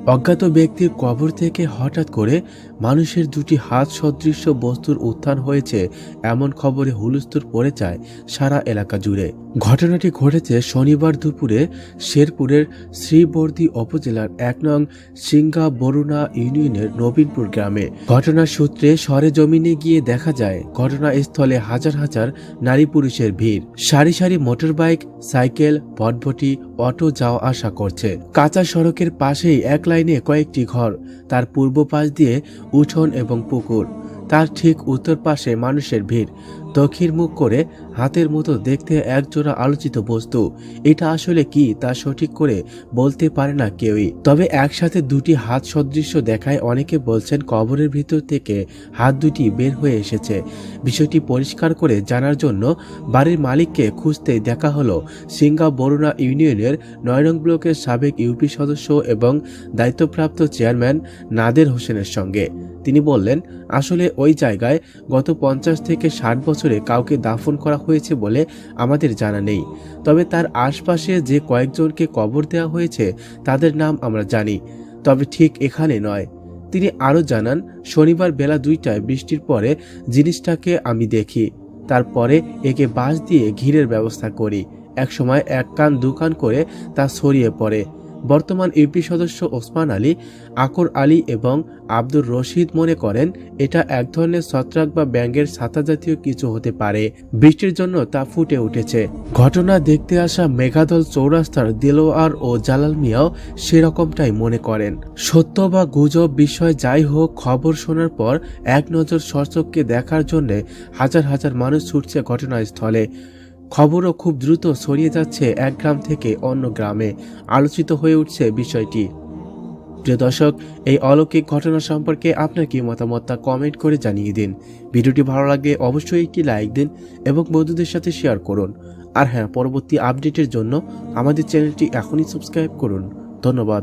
অজ্ঞাত ব্যক্তির কবর থেকে হঠাৎ করে মানুষের দুটি হাত সদৃশ্য বস্তুর উত্থান হয়েছে এমন খবরে হুলস্থুল পড়ে যায় সারা এলাকা জুড়ে। ঘটনাটি ঘটেছে শনিবার দুপুরে শেরপুরের শ্রীবর্দী উপজেলার ১ নং সিংগা বরুণা ইউনিয়নের নবীনপুর গ্রামে। ঘটনার সূত্রে সরেজমিনে গিয়ে দেখা যায় ঘটনাস্থলে হাজার হাজার নারী পুরুষের ভিড়। সারি সারি মোটরবাইক, সাইকেল, ভটভটি, অটো যাওয়া আসা করছে। কাঁচা সড়কের পাশেই এক লাইনে কয়েকটি ঘর, তার পূর্ব পাশ দিয়ে উঠোন এবং পুকুর, তার ঠিক উত্তর পাশে মানুষের ভিড়। দক্ষিণ মুখ করে হাতের মতো দেখতে একজোড়া আলোচিত বস্তু। এটা আসলে কি তা সঠিক করে বলতে পারে না কেউই, তবে একসাথে দুটি হাত সদৃশ্য দেখায় অনেকে বলছেন কবরের ভিতর থেকে হাত দুটি বের হয়ে এসেছে। বিষয়টি পরিষ্কার করে জানার জন্য বাড়ির মালিককে খুঁজতেই দেখা হলো সিংগা বরুণা ইউনিয়নের ৯ নং ব্লকের সাবেক ইউপি সদস্য এবং দায়িত্বপ্রাপ্ত চেয়ারম্যান নাদের হোসেনের সঙ্গে। তিনি বললেন, আসলে ওই জায়গায় গত ৫০ থেকে ৬০ বছরে কাউকে দাফন করা হয়েছে বলে আমাদের জানা নেই, তবে তার আশপাশে যে কয়েকজনকে কবর দেওয়া হয়েছে তাদের নাম আমরা জানি, তবে ঠিক এখানে নয়। তিনি আরও জানান, শনিবার বেলা ২টায় বৃষ্টির পরে জিনিসটাকে আমি দেখি, তারপরে একে বাঁশ দিয়ে ঘিরের ব্যবস্থা করি। একসময় এক কান দুকান করে তা ছড়িয়ে পড়ে। বর্তমান ইউপি সদস্য ওসমান আলী, আকর আলী এবং আব্দুর রশিদ মনে করেন এটা এক ধরনের ছত্রাক বা ব্যাঙের ছাতা জাতীয় কিছু হতে পারে। বৃষ্টির জন্য তা ফুটে উঠেছে। ঘটনা দেখতে আসা মেঘাদল চৌরাস্তার দিলওয়ার ও জালাল মিয়াও সেরকমটাই মনে করেন। সত্য বা গুজব বিষয় যাই হোক, খবর শোনার পর এক নজর সচক্ষে দেখার জন্য হাজার হাজার মানুষ ছুটছে ঘটনাস্থলে। খবরও খুব দ্রুত ছড়িয়ে যাচ্ছে এক গ্রাম থেকে অন্য গ্রামে। আলোচিত হয়ে উঠছে বিষয়টি। প্রিয় দর্শক, এই অলৌকিক ঘটনা সম্পর্কে আপনার কি মতামত তা কমেন্ট করে জানিয়ে দিন। ভিডিওটি ভালো লাগলে অবশ্যই একটি লাইক দিন এবং বন্ধুদের সাথে শেয়ার করুন। আর হ্যাঁ, পরবর্তী আপডেটের জন্য আমাদের চ্যানেলটি এখনই সাবস্ক্রাইব করুন। ধন্যবাদ।